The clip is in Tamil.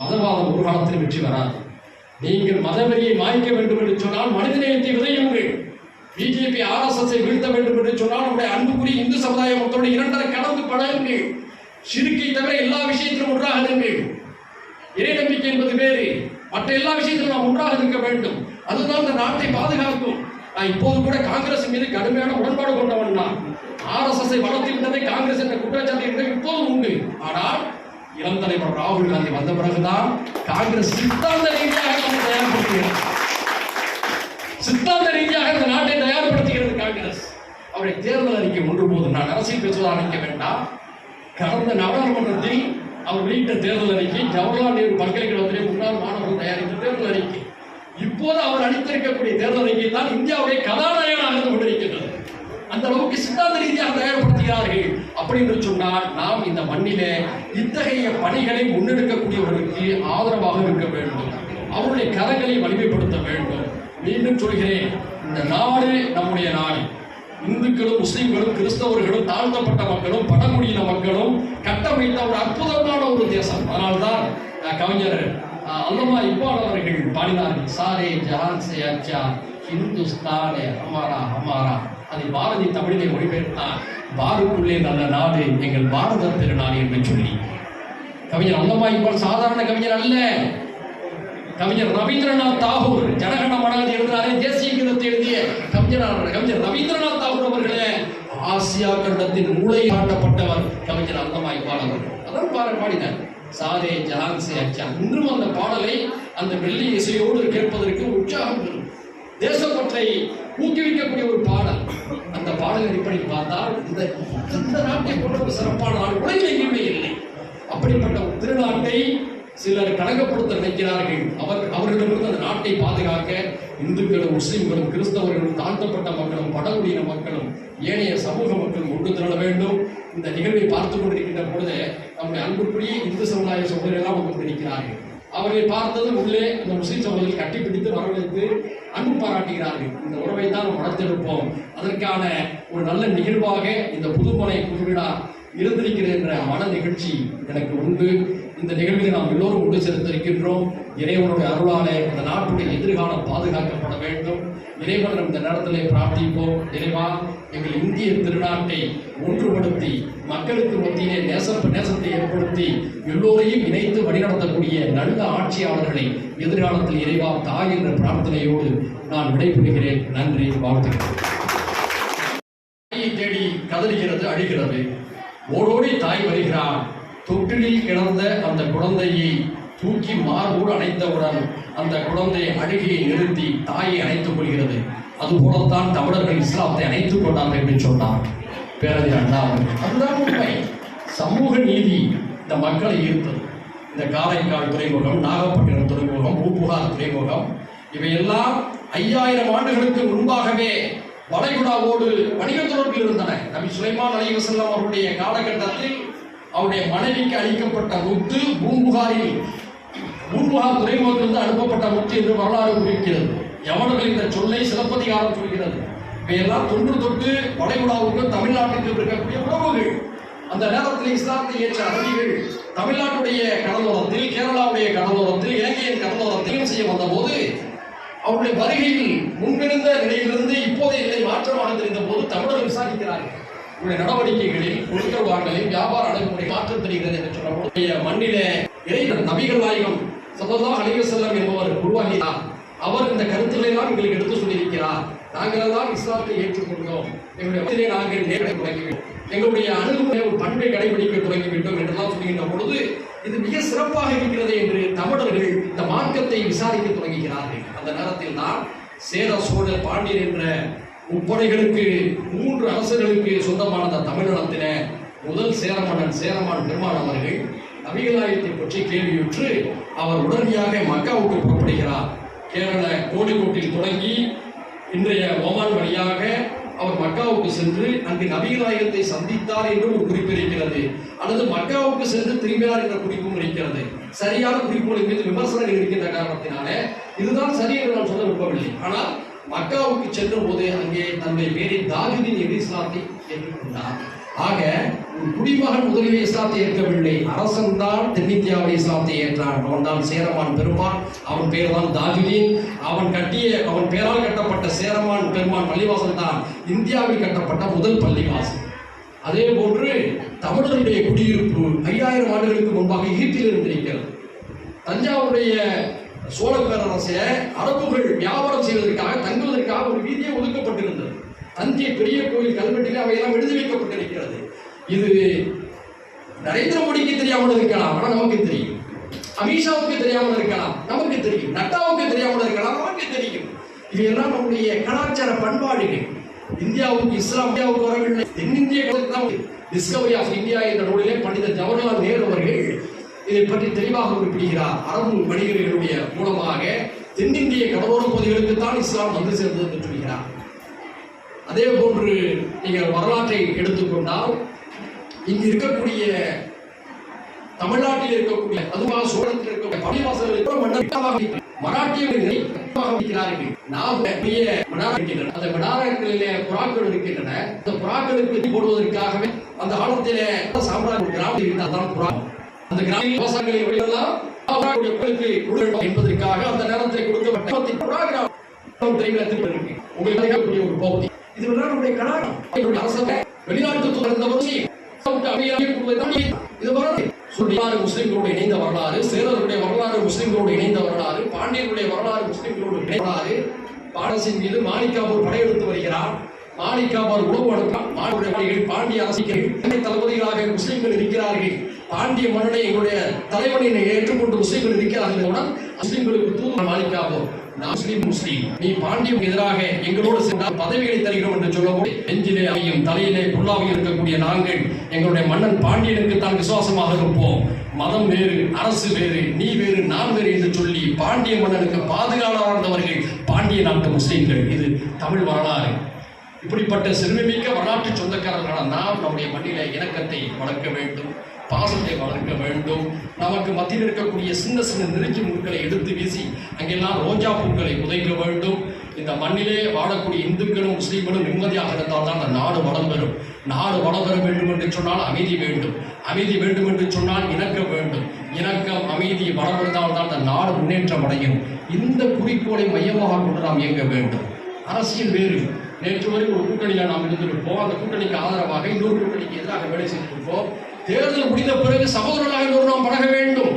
மதவாதம் ஒரு காலத்தில் வெற்றி வராது. நீங்கள் மதவெறியை மாய்க்க வேண்டும் என்று சொன்னால் மனிதநேயத்தை விதையுங்கள். பிஜேபி RSS வீழ்த்த வேண்டும் என்று சொன்னால் நம்முடைய அன்புக்குரிய இந்து சமுதாய மக்களோடு இரண்டரை கலந்து பழகுங்கள். சிறுக்கை தவிர எல்லா விஷயத்திலும் ஒன்றாக இருங்கள். இறை நம்பிக்கை என்பது வேறு, மற்ற எல்லா விஷயத்திலும் நாம் ஒன்றாக இருக்க வேண்டும். அதுதான் இந்த நாட்டை பாதுகாக்கும். நான் இப்போது கூட காங்கிரஸ் மீது கடுமையான உடன்பாடு கொண்டவன் தான். RSS வளர்த்து விட்டதை காங்கிரஸ் என்ற குற்றச்சாட்டு இப்போது உண்டு. ஆனால் இளம் தலைவர் ராகுல் காந்தி வந்த பிறகுதான் காங்கிரஸ் சித்தாந்த ரீதியாக தயார்படுத்துகிறது. சித்தாந்த ரீதியாக இந்த நாட்டை தயார்படுத்துகிறது காங்கிரஸ். அவருடைய தேர்தல் அறிக்கை ஒன்று போது நான் அரசியல் பேசுவதாக நினைக்க வேண்டாம். கடந்த நாடாளுமன்றத்தில் அவர் வெளியிட்ட தேர்தல் அறிக்கை ஜவஹர்லால் நேரு பல்கலைக்கழகத்திலே முன்னாள் மாணவர்கள் தயாரித்த தேர்தல் அறிக்கை. இப்போது அவர் அளித்திருக்கக்கூடிய தேர்தல் அறிக்கை தான் இந்தியாவுடைய கதாநாயகனாக இருந்து கொண்டிருக்கிறது. அந்த அளவுக்கு சித்தாந்த ரீதியாக தயார்படுத்துகிறார்கள். அப்படி என்று சொன்னால் நாம் இந்த மண்ணிலே இத்தகைய பணிகளை முன்னெடுக்கக்கூடியவர்களுக்கு ஆதரவாக இருக்க வேண்டும். அவருடைய கரங்களை வலிமைப்படுத்த வேண்டும். மீண்டும் சொல்கிறேன், இந்த நாடு நம்முடைய நாடு. இந்துக்களும் முஸ்லிம்களும் கிறிஸ்தவர்களும் தாழ்த்தப்பட்ட மக்களும் பழங்குடியின மக்களும் கட்டமைத்த ஒரு அற்புதமான ஒரு தேசம். அதனால்தான் கவிஞர் அல்லமா இக்பால் அவர்கள் பாடினார்கள், சாரே ஜஹான் சே அச்சா ஹிந்துஸ்தானே ஹமாரா ஹமாரா. அதை பாரதி தமிழிலே மொழிபெயர்த்தார், பாருக்குள்ளே நல்ல நாடு எங்கள் பாரத திருநாடு என்று சொல்லி. கவிஞர் அல்லமா இக்பால் சாதாரண கவிஞர் அல்ல. கவிஞர் ரவீந்திரநாத் தாகூர் ஜனகண மனகதி எழுதினாரே, தேசிய கீதத்தை எழுதிய கவிஞர் ரவீந்திரநாத் தாகூர் அவர்களே ஆசியா கண்டத்தின் மூளை காட்டப்பட்டவர் கவிஞர் அல்லமா இக்பால் அவர்கள். அதான் பாடினார், சாரே ஜஹான் சே அச்சா. இன்றும் அந்த பாடலை அந்த வெள்ளி இசையோடு கேட்பதற்கு உற்சாகம் பெறும். தேசப்பற்றை ஊக்குவிக்கக்கூடிய ஒரு பாடல். அந்த பாடல் அடிப்படையில் பார்த்தால் இந்த நாட்டை போன்ற ஒரு சிறப்பான நாடு உலகில் எங்கேயுமே இல்லை. அப்படிப்பட்ட ஒரு திருநாட்டை சிலர் கலங்கப்படுத்த நினைக்கிறார்கள். அவர்களிடமிருந்து அந்த நாட்டை பாதுகாக்க இந்துக்களும் முஸ்லிம்களும் கிறிஸ்தவர்களும் தாழ்த்தப்பட்ட மக்களும் பழங்குடியின மக்களும் ஏனைய சமூக மக்களும் ஒன்று திரள வேண்டும். இந்த நிகழ்வை பார்த்து கொண்டிருக்கின்ற பொழுது நம்முடைய அன்புக்குரிய இந்து சமுதாய சகோதரர்கள் எல்லாம் வந்து கொண்டிருக்கிறார்கள். அவர்களை பார்த்தது உள்ளே இந்த முஸ்லிம் சகோதரர்கள் கட்டிப்பிடித்து வரவழைத்து அன்பு பாராட்டுகிறார்கள். இந்த உறவை தான் நாம் வளர்த்தெடுப்போம். அதற்கான ஒரு நல்ல நிகழ்வாக இந்த புதுமனை புதுவிழா இருந்திருக்கிறது என்ற மன நிகழ்ச்சி எனக்கு உண்டு. இந்த நிகழ்வில் நாம் எல்லோரும் ஒன்று சேர்த்திருக்கின்றோம். இறைவனுடைய அருளாலே இந்த நாட்டுடைய எதிர்காலம் பாதுகாக்கப்பட வேண்டும். இறைவன் இந்த நேரத்திலே பிரார்த்திப்போம். இறைவா, எங்கள் இந்திய திருநாட்டை ஒன்றுபடுத்தி மக்களுக்கு மத்தியிலே நேசத்தை ஏற்படுத்தி எல்லோரையும் இணைத்து வழிநடத்தக்கூடிய நல்ல ஆட்சியாளர்களை எதிர்காலத்தில் இறைவா தாய் என்ற பிரார்த்தனையோடு நான் விடைபெறுகிறேன். நன்றி, வாழ்த்துக்கள். தாயை தேடி கதறுகிறது, அழுகிறது. ஓடோடி தாய் வருகிறார். தொட்டிலில் கிடந்த அந்த குழந்தையை தூக்கி மார்போடு அணைத்தவுடன் அந்த குழந்தை அழுகையை நிறுத்தி தாயை அணைத்துக் கொள்கிறது. அதுபோலத்தான் தமிழர்கள் இஸ்லாத்தை அணைத்துக் கொண்டார்கள் என்று சொன்னார் பேரறிஞர் அண்ணா அவர்கள். அதுதான் உண்மை. சமூக நீதி இந்த மக்களை ஈர்த்தது. இந்த காரைக்கால் துறைமுகம், நாகப்பட்டினம் துறைமுகம், பூம்புகார் துறைமுகம் இவையெல்லாம் 5000 ஆண்டுகளுக்கு முன்பாகவே வளைகுடாவோடு வணிக தொடர்பில் இருந்தன. நபி சுலைமான் அலைஹிஸ்ஸலாம் அவருடைய காலகட்டத்தில் அவருடைய மனைவிக்கு அளிக்கப்பட்ட முத்து பூம்புகார் துறைமுகத்திலிருந்து அனுப்பப்பட்ட முத்து என்று வரலாறு குறிக்கிறது. யவனர்கள் இந்த சொல்லை சிலப்பதிகாரம் சொல்கிறது. இவையெல்லாம் தொன்று தொட்டு வளைகுடாவுக்கும் தமிழ்நாட்டுக்கு இருக்கக்கூடிய உறவுகள். அந்த நேரத்தில் இஸ்லாத்தை ஏற்ற அரபிகள் தமிழ்நாட்டுடைய கடலோரத்தில், கேரளாவுடைய கடலோரத்தில், இலங்கையின் கடலோரத்தையும் செய்ய வந்த போது அவருடைய வருகையில் முன்பிருந்த நிலையிலிருந்து இப்போதைய நிலை மாற்றமாக தெரிந்த போது தமிழர்கள் விசாரிக்கிறார்கள். உங்களுடைய நடவடிக்கைகளில், பொருட்கள் வாங்கலில், வியாபார நடைமுறை மாற்றம் தெரிகிறது என்று சொன்னபோது மண்ணிலே இறைவன் நபிகள் நாயகம் ஸல்லல்லாஹு அலைஹி வஸல்லம் என்பவர் உருவாகினார். அவர் இந்த கருத்துக்களை எல்லாம் எங்களுக்கு எடுத்து சொல்லியிருக்கிறார். நாங்கள் எல்லாம் இஸ்லாத்தை ஏற்றுக்கொண்டோம். எங்களுடைய நாங்கள் நேரடி தொடங்கிவிட்டோம். எங்களுடைய அணுகுமுறை ஒரு பண்பை கடைபிடிக்க தொடங்கிவிட்டோம் என்றெல்லாம் சொல்லுகின்ற பொழுது இது மிக சிறப்பாக இருக்கிறது என்று தமிழர்கள் இந்த மார்க்கத்தை விசாரிக்க தொடங்குகிறார்கள். அந்த நேரத்தில் தான் சேர சோழர் பாண்டியர் என்ற முப்படைகளுக்கு 3 அரசர்களுக்கு சொந்தமான அந்த தமிழகத்தில முதல் சேரமான் பெருமான் அவர்கள் நபிகள் நாயகத்தை பற்றி கேள்வியுற்று அவர் உடனடியாக மக்காவுக்கு புறப்படுகிறார். கேரள கோழிக்கோட்டில் தொடங்கி இன்றைய ஓமான் வழியாக அவர் மக்காவுக்கு சென்று அங்கு நபிகள் நாயகத்தை சந்தித்தார் என்று ஒரு குறிப்பு இருக்கிறது. அல்லது மக்காவுக்கு சென்று திரும்பினார் என்ற குறிப்பும் இருக்கிறது. சரியான குறிப்புகளின் மீது விமர்சனங்கள் இருக்கின்ற காரணத்தினாலே இதுதான் சரி என்று நான் சொல்ல விரும்பவில்லை. ஆனால் மக்காவுக்கு சென்ற போது அங்கே தன்னுடைய பேரை தாவீதின் இஸ்லாத்தை ஏற்றுக்கொண்டார். ஆக குடிமகன் முதலிலே இஸ்லாத்தை ஏற்கவில்லை, அரசன் தான் தென்னிந்தியாவில் இஸ்லாத்தை ஏற்றான். அவன் தான் சேரமான் பெருமான். அவன் பெயர் தான் தாஜுதீன். அவன் பெயரால் கட்டப்பட்ட சேரமான் பெருமான் பள்ளிவாசல் தான் இந்தியாவில் கட்டப்பட்ட முதல் பள்ளிவாசல். அதே போன்று தமிழருடைய குடியிருப்பு 5000 ஆண்டுகளுக்கு முன்பாக ஈட்டில் இருந்திருக்கிறது. தஞ்சாவூருடைய சோழ பேரரசில அரபுகள் வியாபாரம் செய்வதற்காக தங்குவதற்காக ஒரு வீதியே ஒதுக்கப்பட்டிருந்தது. தஞ்சை பெரிய கோயில் கல்வெட்டில் அவையெல்லாம் எழுதி வைக்கப்பட்டிருக்கிறது. இது நரேந்திர மோடிக்கு தெரியாமல் இருக்கலாம், ஆனால் நமக்கு தெரியும். அமித்ஷாவுக்கு தெரியாமல் இருக்கலாம், நமக்கு தெரியும். நட்டாவுக்கு தெரியாமல் இருக்கலாம், நமக்கு தெரியும். இவையெல்லாம் நம்முடைய கலாச்சார பண்பாடுகள். இந்தியாவுக்கு இஸ்லாமியாவுக்கு வரவில்லை, தென்னிந்திய டிஸ்கவரி ஆஃப் இந்தியா என்ற நூலிலே பண்டித ஜவஹர்லால் நேரு அவர்கள் இதை பற்றி தெளிவாக குறிப்பிடுகிறார். அரபு வணிகர்களுடைய மூலமாக தென்னிந்திய கடலோர பகுதிகளுக்கு தான் இஸ்லாம் வந்து சேர்ந்தது என்று சொல்கிறார். அதே போன்று நீங்கள் வரலாற்றை எடுத்துக்கொண்டால் இங்கு இருக்கக்கூடிய தமிழ்நாட்டில் இருக்கக்கூடிய அதுவாக சோழத்தில் இருக்கக்கூடிய பள்ளிவாசல்கள் மராட்டியர்கள் வைக்கிறார்கள். நாம் அந்த விடாரங்களிலே புறாக்கள் இருக்கின்றன. அந்த புறாக்களுக்கு போடுவதற்காகவே அந்த காலத்திலே சாம்ராஜ்ய கிராமம் இருந்தால்தான் புறா. அந்த கிராம விவசாயிகளை வெளியெல்லாம் என்பதற்காக அந்த நேரத்தில் கொடுக்கப்பட்ட புறா கிராமம் உங்களுக்கு ஒரு பகுதி. இதுவெல்லாம் நம்முடைய கலாச்சாரம். அரசு வெளிநாட்டு முஸ்லிம்களோடு இணைந்த வரலாறு, சேரருடைய வரலாறு முஸ்லிம்களோடு இணைந்த வரலாறு, பாண்டியனுடைய வரலாறு முஸ்லிம்களோடு இணைந்த வரலாறு. பாரசின் மீது மாணிக்காபூர் படையெடுத்து வருகிறார். மாணிக்காபூர் உணவு அனுப்பான். பாண்டிய அரசியல் தளபதிகளாக முஸ்லிம்கள் இருக்கிறார்கள். பாண்டிய மன்னனை எங்களுடைய தலைவனை ஏற்றுக்கொண்டு முஸ்லிம்கள் இருக்கிறார்கள். முஸ்லிம்களுக்கு தூது மாணிக்காபூர், முஸ்லீம் நீ பாண்டியம் எதிராக எங்களோடு சென்றால் பதவிகளை தருகிறோம் என்று சொல்லவும் நெஞ்சிலே அமையும் தலையிலே புல்லாக இருக்கக்கூடிய நாங்கள் எங்களுடைய மன்னன் பாண்டியனுக்கு தான் விசுவாசமாக இருப்போம். மதம் வேறு, அரசு வேறு, நீ வேறு, நான் வேறு என்று சொல்லி பாண்டிய மன்னனுக்கு பாதுகாவலாக இருந்தவர்கள் பாண்டிய நாட்டு முஸ்லீம்கள். இது தமிழ் வரலாறு. இப்படிப்பட்ட சிறுமிமிக்க வரலாற்று சொந்தக்காரர்களான நாம் நம்முடைய மண்ணிலே இணக்கத்தை வளர்க்க வேண்டும், பாசத்தை வளர்க்க வேண்டும். நமக்கு மத்தியில் இருக்கக்கூடிய சின்ன சின்ன நெருஞ்சி முட்களை எடுத்து வீசி அங்கெல்லாம் ரோஜா பூக்களை உதைக்க வேண்டும். இந்த மண்ணிலே வாழக்கூடிய இந்துக்களும் முஸ்லீம்களும் நிம்மதியாக இருந்தால் தான் அந்த நாடு வளம் பெறும். நாடு வளம் பெற வேண்டும் என்று சொன்னால் அமைதி வேண்டும், அமைதி வேண்டும் என்று சொன்னால் இணக்கம் வேண்டும், இணக்கம் அமைதி வளம் இருந்தால் தான் அந்த நாடு முன்னேற்றம் அடையும். இந்த குறிக்கோளை மையமாக கொண்டு நாம் இயங்க வேண்டும். அரசியல் வேறு. நேற்று வரை ஒரு கூட்டணியில் நாம் இருந்திருப்போம். அந்த கூட்டணிக்கு ஆதரவாக இன்னொரு கூட்டணிக்கு எதிராக வேலை செய்திருப்போம். தேர்தல் முடிந்த பிறகு சகோதரர்களாக நாம் பழக வேண்டும்.